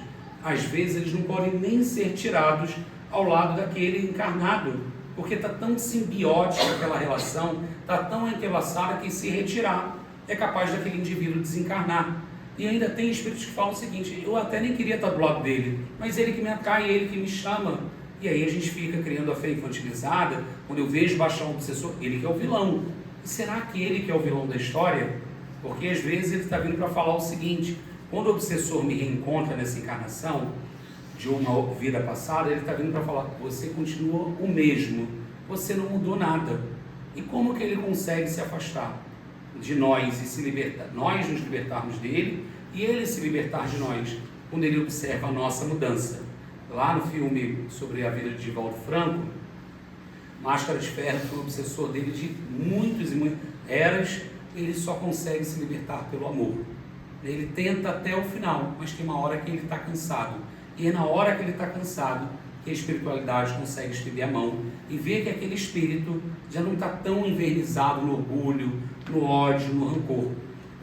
Às vezes eles não podem nem ser tirados ao lado daquele encarnado, porque está tão simbiótica aquela relação, está tão entrelaçada que se retirar é capaz daquele indivíduo desencarnar. E ainda tem espíritos que falam o seguinte, eu até nem queria estar do lado dele, mas ele que me atrai, ele que me chama. E aí a gente fica criando a fé infantilizada, quando eu vejo baixar um obsessor, ele que é o vilão. E será que ele que é o vilão da história? Porque às vezes ele está vindo para falar o seguinte, quando o obsessor me reencontra nessa encarnação, de uma vida passada, ele está vindo para falar, você continua o mesmo, você não mudou nada. E como que ele consegue se afastar de nós e se libertar, nós nos libertarmos dele e ele se libertar de nós, quando ele observa a nossa mudança? Lá no filme sobre a vida de Divaldo Franco, Máscara de Ferro foi o obsessor dele de muitas e muitas eras, ele só consegue se libertar pelo amor. Ele tenta até o final, mas tem uma hora que ele está cansado. E é na hora que ele está cansado que a espiritualidade consegue estender a mão e ver que aquele espírito já não está tão envernizado no orgulho, no ódio, no rancor.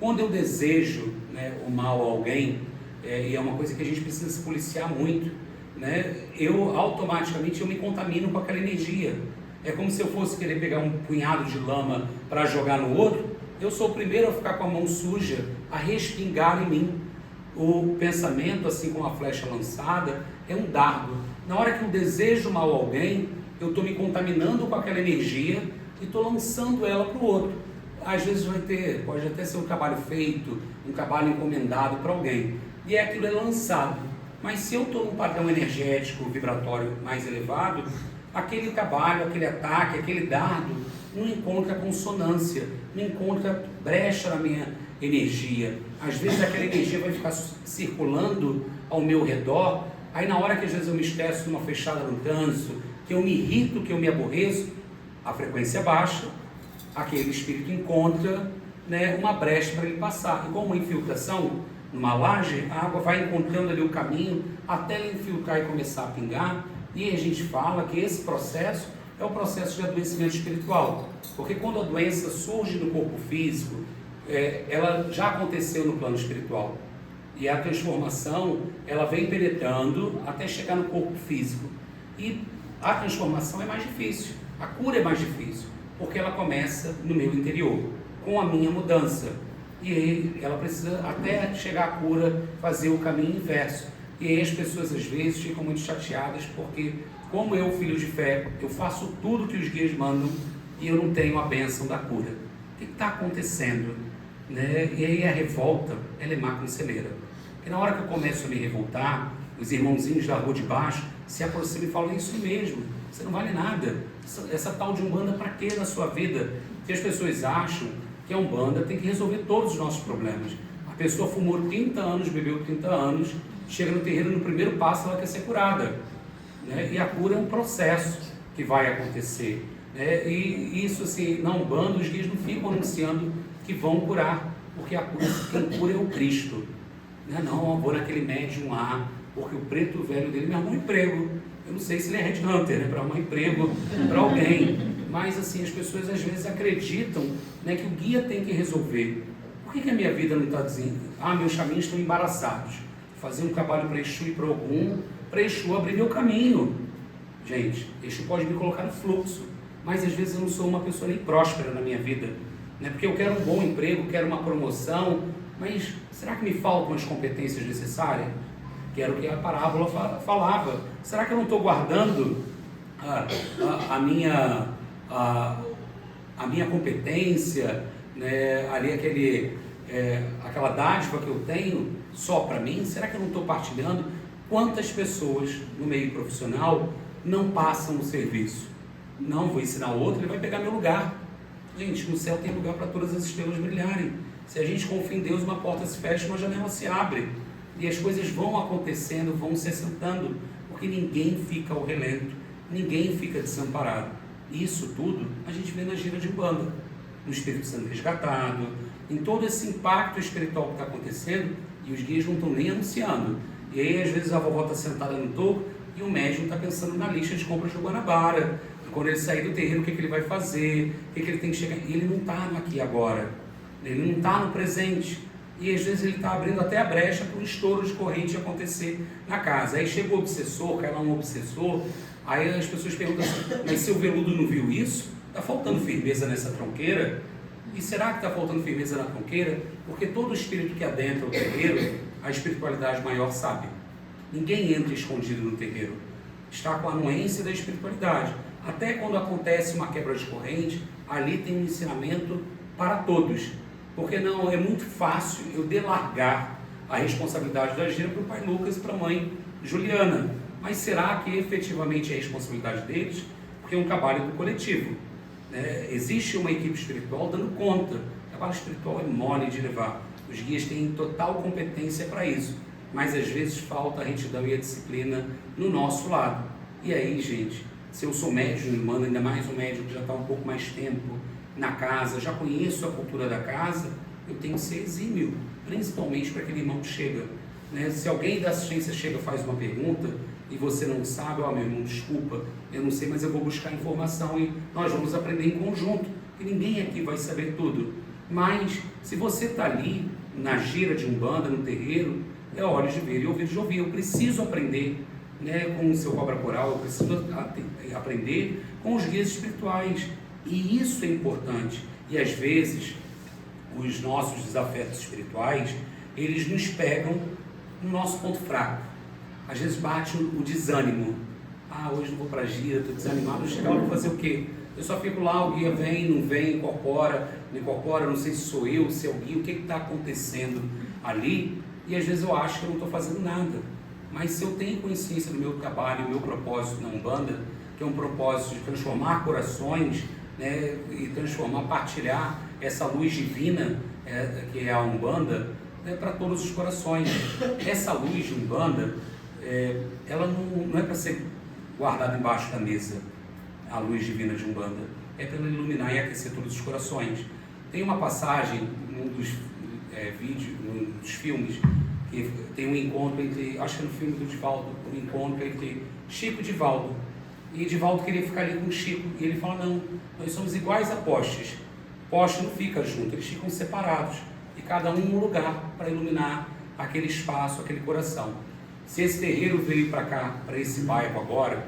Quando eu desejo, né, o mal a alguém, e é uma coisa que a gente precisa se policiar muito, né, eu automaticamente me contamino com aquela energia. É como se eu fosse querer pegar um punhado de lama para jogar no outro, eu sou o primeiro a ficar com a mão suja, a respingar em mim. O pensamento, assim como a flecha lançada, é um dardo. Na hora que eu desejo mal a alguém, eu estou me contaminando com aquela energia e estou lançando ela para o outro. Às vezes pode até ser um trabalho feito, um trabalho encomendado para alguém, e aquilo é lançado. Mas se eu estou num padrão energético, vibratório mais elevado, aquele trabalho, aquele ataque, aquele dardo, não encontra consonância, não encontra brecha na minha energia. Às vezes aquela energia vai ficar circulando ao meu redor, aí na hora que às vezes eu me estresso numa fechada no trânsito, que eu me irrito, que eu me aborreço, a frequência baixa, aquele espírito encontra, né, uma brecha para ele passar. Igual uma infiltração numa laje, a água vai encontrando ali o caminho até ela infiltrar e começar a pingar, e a gente fala que esse processo é o processo de adoecimento espiritual, porque quando a doença surge no corpo físico, ela já aconteceu no plano espiritual, e a transformação ela vem penetrando até chegar no corpo físico, e a transformação é mais difícil, a cura é mais difícil, porque ela começa no meu interior, com a minha mudança, e aí ela precisa até chegar à cura fazer o caminho inverso. E aí as pessoas às vezes ficam muito chateadas porque, como eu, filho de fé, eu faço tudo que os guias mandam e eu não tenho a bênção da cura. O que está acontecendo? Né? E aí a revolta, ela é má conselheira. Porque na hora que eu começo a me revoltar, os irmãozinhos da rua de baixo se aproximam e falam, isso mesmo, você não vale nada. Essa tal de Umbanda para quê na sua vida? Porque as pessoas acham que a Umbanda tem que resolver todos os nossos problemas. A pessoa fumou 30 anos, bebeu 30 anos, chega no terreiro, no primeiro passo ela quer ser curada, né? E a cura é um processo que vai acontecer, né? E isso assim, na Umbanda os guias não ficam anunciando que vão curar, porque a cura, quem cura é o Cristo, né? Não, vou naquele médium lá, porque o preto velho dele me arrumou um emprego. Eu não sei se ele é headhunter, né, para arrumar emprego para alguém, mas assim, as pessoas às vezes acreditam, né, que o guia tem que resolver. Por que a minha vida não está dizendo, meus caminhos estão embaraçados, fazer um trabalho para Exu e para Ogum, para Exu abrir meu caminho. Gente, Exu pode me colocar no fluxo, mas às vezes eu não sou uma pessoa nem próspera na minha vida, né, porque eu quero um bom emprego, quero uma promoção, mas será que me faltam as competências necessárias? Que era o que a parábola falava. Será que eu não estou guardando a minha competência, né, ali aquela dádiva que eu tenho só para mim? Será que eu não estou partilhando? Quantas pessoas no meio profissional não passam o serviço? Não, vou ensinar outro, ele vai pegar meu lugar. Gente, no céu tem lugar para todas as estrelas brilharem. Se a gente confia em Deus, uma porta se fecha, uma janela se abre. E as coisas vão acontecendo, vão se assentando, porque ninguém fica ao relento, ninguém fica desamparado. E isso tudo a gente vê na gira de Umbanda, no Espírito Santo resgatado, em todo esse impacto espiritual que está acontecendo, e os guias não estão nem anunciando. E aí, às vezes, a vovó está sentada no toco e o médium está pensando na lista de compras do Guanabara. Quando ele sair do terreno, o que ele vai fazer, o que ele tem que chegar. E ele não está no aqui e agora, ele não está no presente. E às vezes ele está abrindo até a brecha para um estouro de corrente acontecer na casa. Aí chega o obsessor, cai lá um obsessor, aí as pessoas perguntam assim, mas seu veludo não viu isso? Está faltando firmeza nessa tronqueira? E será que está faltando firmeza na tronqueira? Porque todo espírito que adentra o terreiro, a espiritualidade maior sabe. Ninguém entra escondido no terreiro. Está com a anuência da espiritualidade. Até quando acontece uma quebra de corrente, ali tem um ensinamento para todos. Porque não é muito fácil eu delargar a responsabilidade da gira para o pai Lucas e para a mãe Juliana. Mas será que efetivamente é a responsabilidade deles? Porque é um trabalho do coletivo. Existe uma equipe espiritual dando conta. O trabalho espiritual é mole de levar. Os guias têm total competência para isso. Mas às vezes falta a retidão e a disciplina no nosso lado. E aí, gente, se eu sou médium, me manda ainda mais um médium que já está um pouco mais tempo na casa, já conheço a cultura da casa, eu tenho que ser exímio, principalmente para aquele irmão que chega. Se alguém da assistência chega e faz uma pergunta e você não sabe, meu irmão, desculpa, eu não sei, mas eu vou buscar informação e nós vamos aprender em conjunto, e ninguém aqui vai saber tudo. Mas se você está ali na gira de Umbanda, no terreiro, é hora de ver e ouvir de ouvir. Eu preciso aprender com o seu cobra coral, eu preciso aprender com os guias espirituais. E isso é importante. E às vezes, os nossos desafetos espirituais, eles nos pegam no nosso ponto fraco. Às vezes bate o desânimo. Hoje não vou para a gira, estou desanimado. Eu chego lá, vou fazer o quê? Eu só fico lá, o guia vem, não vem, incorpora, não incorpora, não sei se sou eu, se é o guia, o que está acontecendo ali. E às vezes eu acho que eu não estou fazendo nada. Mas se eu tenho consciência do meu trabalho, do meu propósito na Umbanda, que é um propósito de transformar corações, e transformar, partilhar essa luz divina que é a Umbanda, para todos os corações. Essa luz de Umbanda, ela não é para ser guardada embaixo da mesa, a luz divina de Umbanda, é para ela iluminar e aquecer todos os corações. Tem uma passagem num dos vídeos, num dos filmes, que tem um encontro entre, acho que é no filme do Divaldo, um encontro entre Chico e Divaldo. E Divaldo queria ficar ali com o Chico, e ele fala, não, nós somos iguais a postes. Poste não fica junto, eles ficam separados, e cada um num lugar para iluminar aquele espaço, aquele coração. Se esse terreiro veio para cá, para esse bairro agora,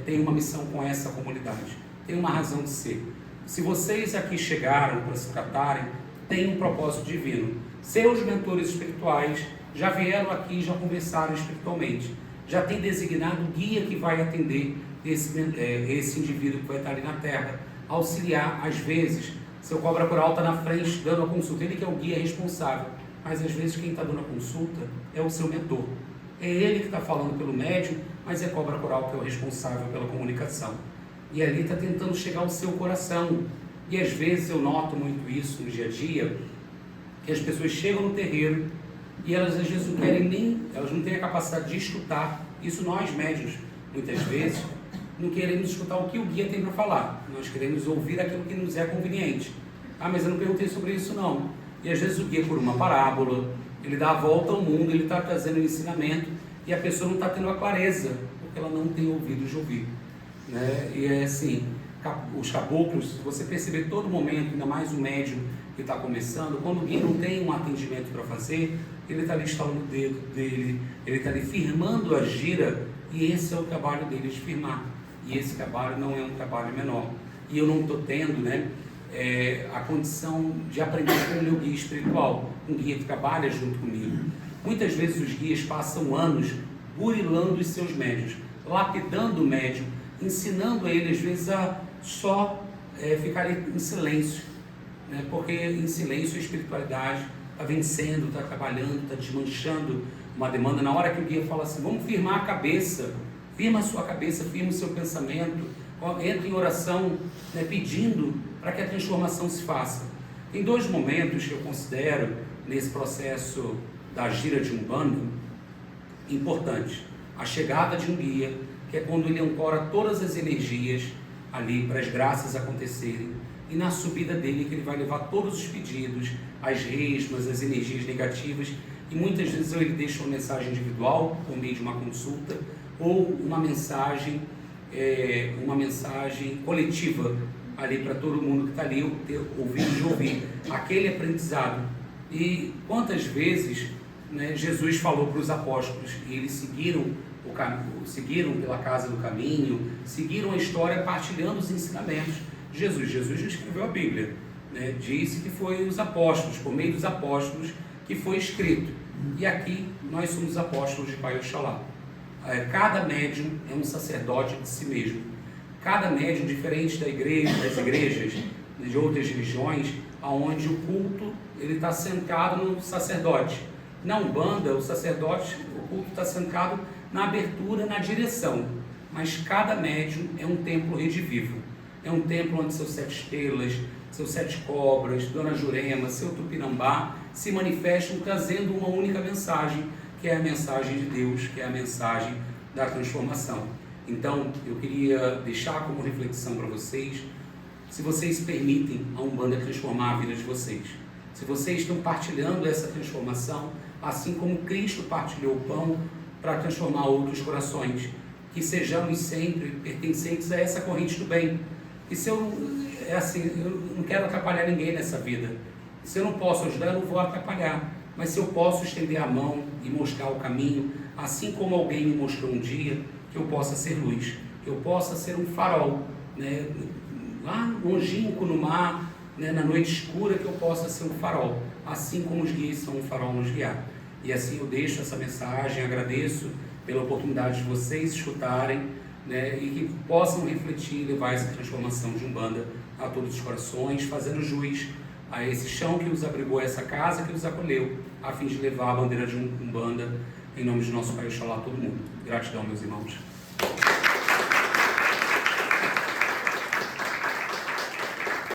tem uma missão com essa comunidade, tem uma razão de ser. Se vocês aqui chegaram para se tratarem, tem um propósito divino. Seus mentores espirituais já vieram aqui e já conversaram espiritualmente. Já tem designado o guia que vai atender esse indivíduo que vai estar ali na Terra, auxiliar. Às vezes, seu cobra coral está na frente dando a consulta, ele que é o guia responsável, mas às vezes quem está dando a consulta é o seu mentor. É ele que está falando pelo médium, mas é cobra coral que é o responsável pela comunicação. E ali está tentando chegar ao seu coração. E às vezes eu noto muito isso no dia a dia, que as pessoas chegam no terreiro e elas às vezes não querem nem, elas não têm a capacidade de escutar. Isso nós médiuns, muitas vezes, não queremos escutar o que o guia tem para falar. Nós queremos ouvir aquilo que nos é conveniente. Mas eu não perguntei sobre isso não. E às vezes o guia, por uma parábola, ele dá a volta ao mundo, ele está trazendo um ensinamento, e a pessoa não está tendo a clareza, porque ela não tem ouvido de ouvir, né? E é assim, os caboclos, se você perceber todo momento, ainda mais o médium que está começando, quando o guia não tem um atendimento para fazer, ele está ali estalando o dedo dele, ele está ali firmando a gira, e esse é o trabalho dele, de firmar. E esse trabalho não é um trabalho menor. E eu não estou tendo, né, a condição de aprender com o meu guia espiritual, um guia que trabalha junto comigo. Muitas vezes os guias passam anos burilando os seus médios, lapidando o médium, ensinando a ele às vezes a só ficar em silêncio, né? Porque em silêncio a espiritualidade está vencendo, está trabalhando, está desmanchando uma demanda. Na hora que o guia fala assim, vamos firmar a cabeça, firma a sua cabeça, firma o seu pensamento, entra em oração, né, pedindo para que a transformação se faça. Tem dois momentos que eu considero nesse processo da gira de Umbanda importantes. A chegada de um guia, que é quando ele ancora todas as energias ali para as graças acontecerem, e na subida dele que ele vai levar todos os pedidos, as resmas, as energias negativas, e muitas vezes ele deixa uma mensagem individual por meio de uma consulta, ou uma mensagem coletiva ali para todo mundo que está ali ouvindo de ouvir aquele aprendizado. E quantas vezes, né, Jesus falou para os apóstolos e eles seguiram pela casa do caminho, seguiram a história partilhando os ensinamentos de Jesus. Jesus escreveu a Bíblia, né? Disse que foi os apóstolos, por meio dos apóstolos que foi escrito. E aqui nós somos apóstolos de Pai Oxalá. Cada médium é um sacerdote de si mesmo. Cada médium, diferente das igrejas, de outras religiões, onde o culto ele está centrado no sacerdote. Na Umbanda, o culto está centrado na abertura, na direção. Mas cada médium é um templo redivivo. É um templo onde seus 7 estrelas, seus 7 cobras, Dona Jurema, seu Tupinambá se manifestam trazendo uma única mensagem, que é a mensagem de Deus, que é a mensagem da transformação. Então, eu queria deixar como reflexão para vocês, se vocês permitem a Umbanda transformar a vida de vocês. Se vocês estão partilhando essa transformação, assim como Cristo partilhou o pão para transformar outros corações, que sejamos sempre pertencentes a essa corrente do bem. E se eu não quero atrapalhar ninguém nessa vida. Se eu não posso ajudar, eu não vou atrapalhar. Mas se eu posso estender a mão e mostrar o caminho, assim como alguém me mostrou um dia, que eu possa ser luz, que eu possa ser um farol, né? Lá longínquo no mar, né? Na noite escura, que eu possa ser um farol, assim como os guias são um farol nos guiar. E assim eu deixo essa mensagem, agradeço pela oportunidade de vocês escutarem, né? E que possam refletir e levar essa transformação de Umbanda a todos os corações, fazendo jus a esse chão que os abrigou, a essa casa que os acolheu, a fim de levar a bandeira de Umbanda em nome de nosso Pai Oxalá a todo mundo. Gratidão, meus irmãos.